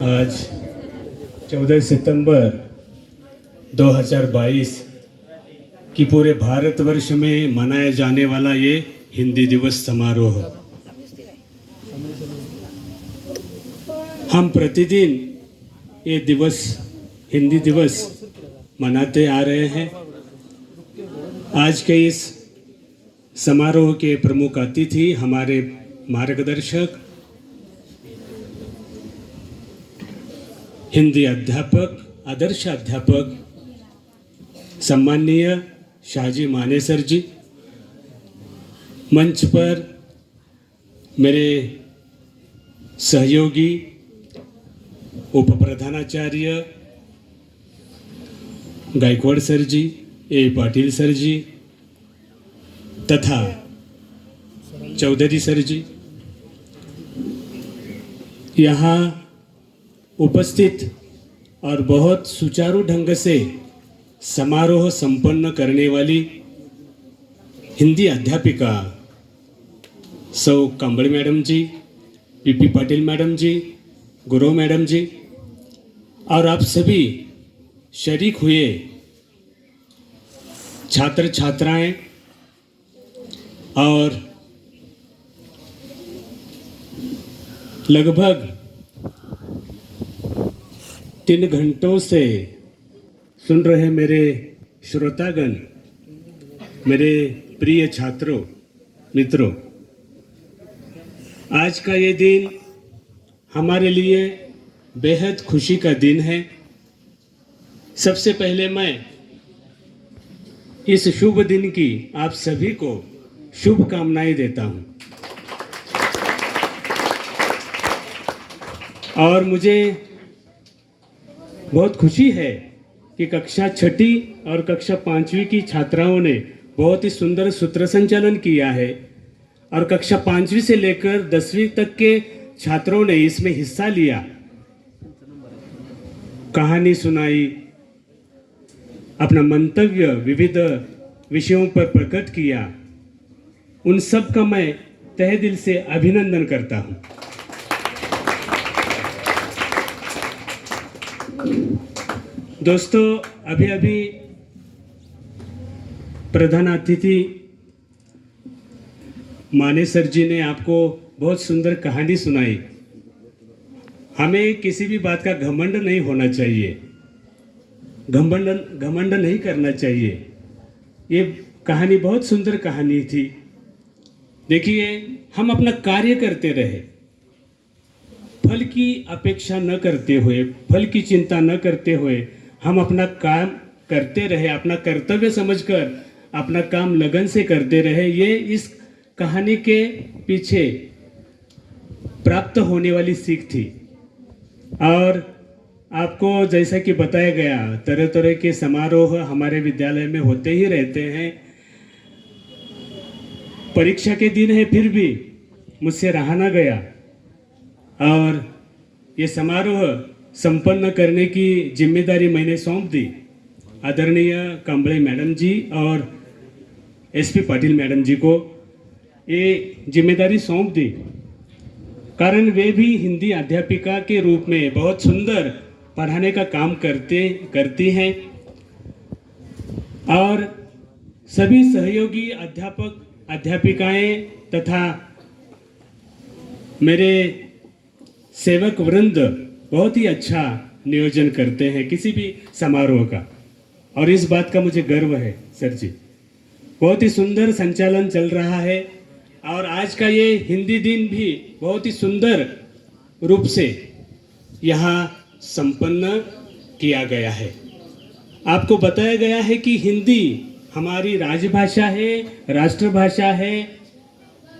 आज 14 सितंबर 2022 की पूरे भारतवर्ष में मनाया जाने वाला ये हिंदी दिवस समारोह। हम प्रतिदिन ये दिवस हिंदी दिवस मनाते आ रहे हैं। आज के इस समारोह के प्रमुख अतिथि हमारे मार्गदर्शक, हिंदी अध्यापक, आदर्श अध्यापक सम्माननीय शाहजी मानेसर जी, मंच पर मेरे सहयोगी उप प्रधानाचार्य गायकवाड़ सर जी, ए पाटिल सर जी तथा चौधरी सर जी, यहाँ उपस्थित और बहुत सुचारू ढंग से समारोह संपन्न करने वाली हिंदी अध्यापिका सौ कांबळे मैडम जी, पीपी पाटिल मैडम जी, गुरु मैडम जी और आप सभी शरीक हुए छात्र छात्राएं और लगभग 3 घंटों से सुन रहे मेरे श्रोतागण, मेरे प्रिय छात्रों, मित्रों, आज का ये दिन हमारे लिए बेहद खुशी का दिन है। सबसे पहले मैं इस शुभ दिन की आप सभी को शुभकामनाएं देता हूं और मुझे बहुत खुशी है कि कक्षा 6ठी और कक्षा 5वीं की छात्राओं ने बहुत ही सुंदर सूत्र संचालन किया है और कक्षा 5वीं से लेकर 10वीं तक के छात्रों ने इसमें हिस्सा लिया, कहानी सुनाई, अपना मंतव्य विविध विषयों पर प्रकट किया। उन सब का मैं तहे दिल से अभिनंदन करता हूं। दोस्तों, अभी अभी प्रधान अतिथि मानेसर जी ने आपको बहुत सुंदर कहानी सुनाई। हमें किसी भी बात का घमंड नहीं होना चाहिए, घमंड नहीं करना चाहिए। ये कहानी बहुत सुंदर कहानी थी। देखिए, हम अपना कार्य करते रहे, फल की अपेक्षा न करते हुए, फल की चिंता न करते हुए हम अपना काम करते रहे, अपना कर्तव्य समझकर अपना काम लगन से करते रहे। ये इस कहानी के पीछे प्राप्त होने वाली सीख थी। और आपको जैसा कि बताया गया, तरह तरह के समारोह हमारे विद्यालय में होते ही रहते हैं। परीक्षा के दिन है, फिर भी मुझसे रहा ना गया और ये समारोह संपन्न करने की जिम्मेदारी मैंने सौंप दी आदरणीय कांबळे मैडम जी और एसपी पाटिल मैडम जी को। ये जिम्मेदारी सौंप दी कारण वे भी हिंदी अध्यापिका के रूप में बहुत सुंदर पढ़ाने का काम करती हैं और सभी सहयोगी अध्यापक अध्यापिकाएं तथा मेरे सेवक वृंद बहुत ही अच्छा नियोजन करते हैं किसी भी समारोह का, और इस बात का मुझे गर्व है सर जी। बहुत ही सुंदर संचालन चल रहा है और आज का ये हिंदी दिन भी बहुत ही सुंदर रूप से यहाँ संपन्न किया गया है। आपको बताया गया है कि हिंदी हमारी राजभाषा है, राष्ट्रभाषा है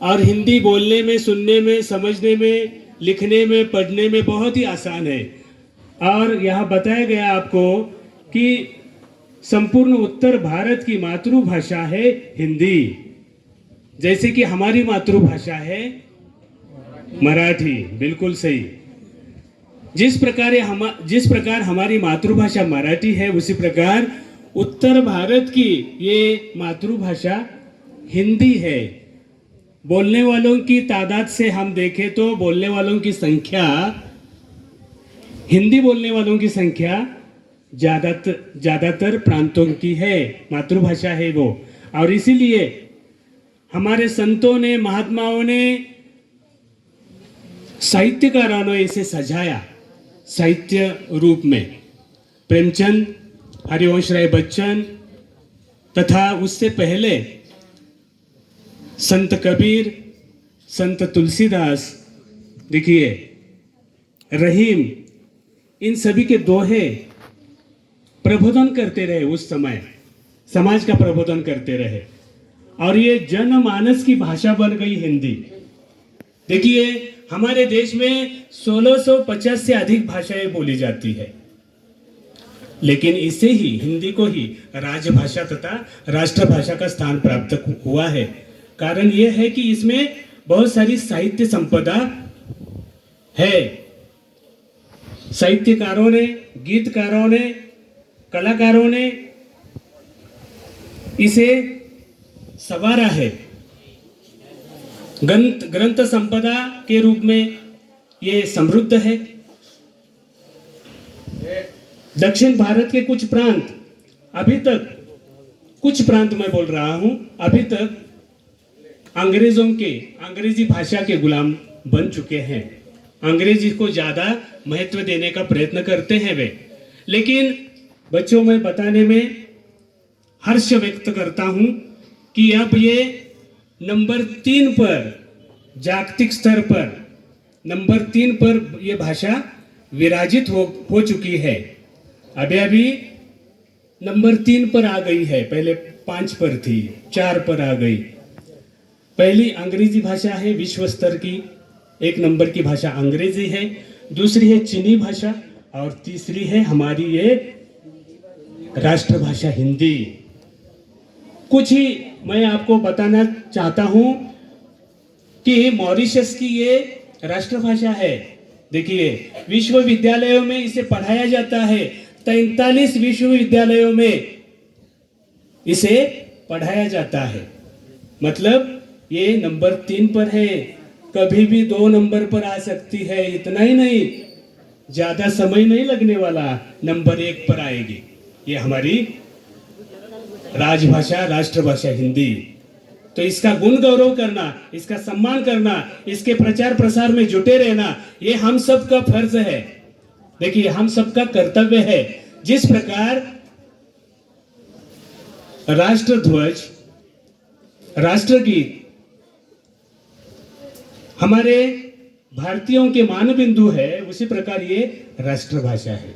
और हिंदी बोलने में, सुनने में, समझने में, लिखने में, पढ़ने में बहुत ही आसान है। और यहाँ बताया गया आपको कि संपूर्ण उत्तर भारत की मातृभाषा है हिंदी, जैसे कि हमारी मातृभाषा है मराठी। बिल्कुल सही। जिस प्रकार हमारी मातृभाषा मराठी है, उसी प्रकार उत्तर भारत की ये मातृभाषा हिंदी है। बोलने वालों की तादाद से हम देखें तो बोलने वालों की संख्या हिंदी बोलने वालों की संख्या ज्यादातर प्रांतों की है, मातृभाषा है वो। और इसीलिए हमारे संतों ने, महात्माओं ने, साहित्यकारों ने इसे सजाया साहित्य रूप में। प्रेमचंद, हरिवंश राय बच्चन तथा उससे पहले संत कबीर, संत तुलसीदास, देखिए रहीम, इन सभी के दोहे प्रबोधन करते रहे। उस समय समाज का प्रबोधन करते रहे और ये जनमानस की भाषा बन गई हिंदी। देखिए हमारे देश में 1650 से अधिक भाषाएं बोली जाती है, लेकिन इसे ही, हिंदी को ही राजभाषा तथा राष्ट्रभाषा का स्थान प्राप्त हुआ है। कारण यह है कि इसमें बहुत सारी साहित्य संपदा है। साहित्यकारों ने, गीतकारों ने, कलाकारों ने इसे संवारा है। ग्रंथ संपदा के रूप में ये समृद्ध है। दक्षिण भारत के कुछ प्रांत अभी तक, कुछ प्रांत मैं बोल रहा हूं, अभी तक अंग्रेजी भाषा के गुलाम बन चुके हैं। अंग्रेजी को ज्यादा महत्व देने का प्रयत्न करते हैं वे। लेकिन बच्चों, मैं बताने में हर्ष व्यक्त करता हूं कि अब ये नंबर 3 पर, जागतिक स्तर पर नंबर 3 पर ये भाषा विराजित हो चुकी है। अभी नंबर 3 पर आ गई है, पहले 5 पर थी, 4 पर आ गई। पहली अंग्रेजी भाषा है विश्व स्तर की, 1 नंबर की भाषा अंग्रेजी है, दूसरी है चीनी भाषा और तीसरी है हमारी ये राष्ट्रभाषा हिंदी। कुछ ही मैं आपको बताना चाहता हूं कि मॉरिशस की ये राष्ट्रभाषा है। देखिए विश्वविद्यालयों में इसे पढ़ाया जाता है, 43 विश्वविद्यालयों में इसे पढ़ाया जाता है। मतलब ये नंबर 3 पर है, कभी भी 2 नंबर पर आ सकती है। इतना ही नहीं, ज्यादा समय नहीं लगने वाला, नंबर 1 पर आएगी। ये हमारी राजभाषा, राष्ट्रभाषा हिंदी। तो इसका गुण गौरव करना, इसका सम्मान करना, इसके प्रचार प्रसार में जुटे रहना, ये हम सब का फर्ज है। देखिए हम सबका कर्तव्य है। जिस प्रकार राष्ट्रध्वज, राष्ट्रगीत हमारे भारतीयों के मान बिंदु है, उसी प्रकार ये राष्ट्रभाषा है।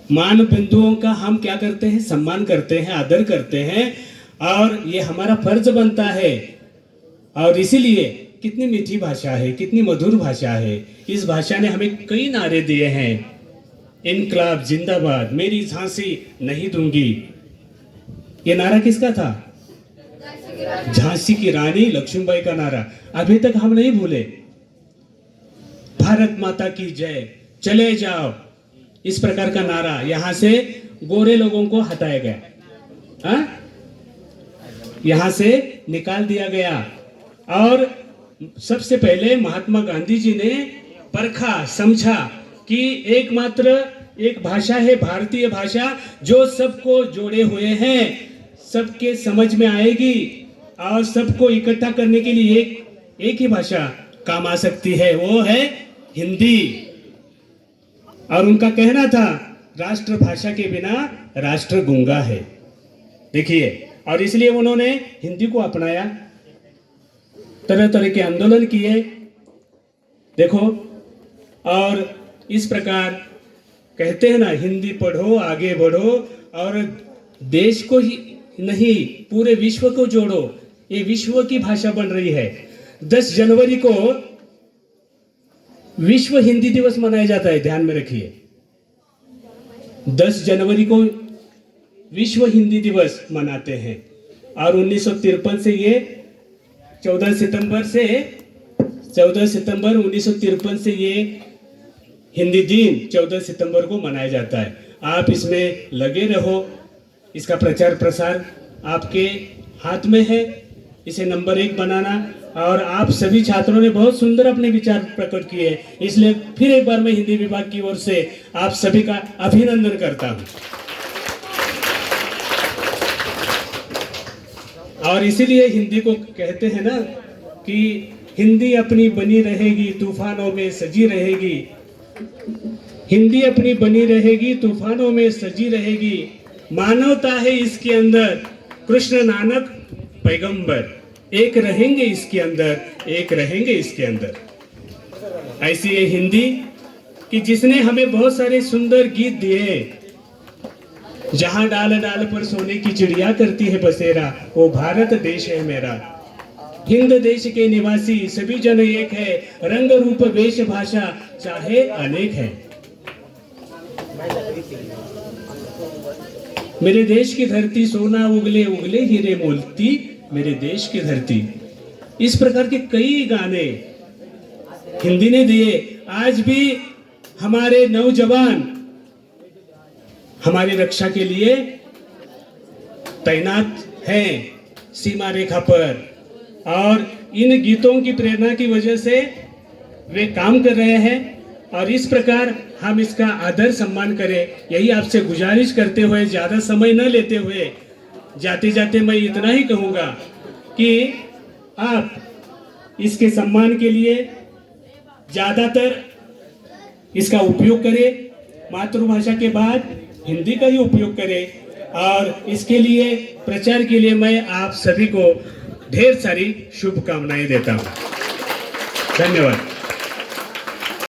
मान बिंदुओं का हम क्या करते हैं? सम्मान करते हैं, आदर करते हैं और ये हमारा फर्ज बनता है। और इसीलिए कितनी मीठी भाषा है, कितनी मधुर भाषा है। इस भाषा ने हमें कई नारे दिए हैं। इनकलाब जिंदाबाद, मेरी झांसी नहीं दूंगी, ये नारा किसका था? झांसी की रानी लक्ष्मीबाई का नारा अभी तक हम नहीं भूले। भारत माता की जय, चले जाओ, इस प्रकार का नारा यहां से गोरे लोगों को हटाया गया, यहां से निकाल दिया गया। और सबसे पहले महात्मा गांधी जी ने परखा, समझा कि एकमात्र एक भाषा है भारतीय भाषा जो सबको जोड़े हुए हैं, सबके समझ में आएगी और सबको इकट्ठा करने के लिए एक ही भाषा काम आ सकती है, वो है हिंदी। और उनका कहना था राष्ट्रभाषा के बिना राष्ट्र गूंगा है। देखिए, और इसलिए उन्होंने हिंदी को अपनाया, तरह तरह के आंदोलन किए। देखो, और इस प्रकार कहते हैं ना, हिंदी पढ़ो आगे बढ़ो और देश को ही नहीं पूरे विश्व को जोड़ो। ये विश्व की भाषा बन रही है। 10 जनवरी को विश्व हिंदी दिवस मनाया जाता है, ध्यान में रखिए। 10 जनवरी को विश्व हिंदी दिवस मनाते हैं और 1953 से ये 14 सितंबर 1953 से ये हिंदी दिन 14 सितंबर को मनाया जाता है। आप इसमें लगे रहो, इसका प्रचार प्रसार आपके हाथ में है, इसे नंबर 1 बनाना और आप सभी छात्रों ने बहुत सुंदर अपने विचार प्रकट किए, इसलिए फिर एक बार मैं हिंदी विभाग की ओर से आप सभी का अभिनंदन करता हूं। और इसीलिए हिंदी को कहते हैं ना कि हिंदी अपनी बनी रहेगी, तूफानों में सजी रहेगी। हिंदी अपनी बनी रहेगी, तूफानों में सजी रहेगी। मानवता है इसके अंदर, कृष्ण नानक पैगंबर, एक रहेंगे इसके अंदर, एक रहेंगे इसके अंदर। ऐसी ये हिंदी कि जिसने हमें बहुत सारे सुंदर गीत दिए। जहां डाल डाल पर सोने की चिड़िया करती है बसेरा, वो भारत देश है मेरा। हिंद देश के निवासी सभी जन एक है, रंग रूप वेश भाषा चाहे अनेक है। मेरे देश की धरती सोना उगले उगले हीरे मोती, मेरे देश की धरती। इस प्रकार के कई गाने हिंदी ने दिए। आज भी हमारे नौजवान हमारी रक्षा के लिए तैनात हैं सीमा रेखा पर, और इन गीतों की प्रेरणा की वजह से वे काम कर रहे हैं। और इस प्रकार हम इसका आदर सम्मान करें, यही आपसे गुजारिश करते हुए, ज़्यादा समय न लेते हुए जाते जाते मैं इतना ही कहूँगा कि आप इसके सम्मान के लिए ज़्यादातर इसका उपयोग करें। मातृभाषा के बाद हिंदी का ही उपयोग करें, और इसके लिए प्रचार के लिए मैं आप सभी को ढेर सारी शुभकामनाएं देता हूँ। धन्यवाद।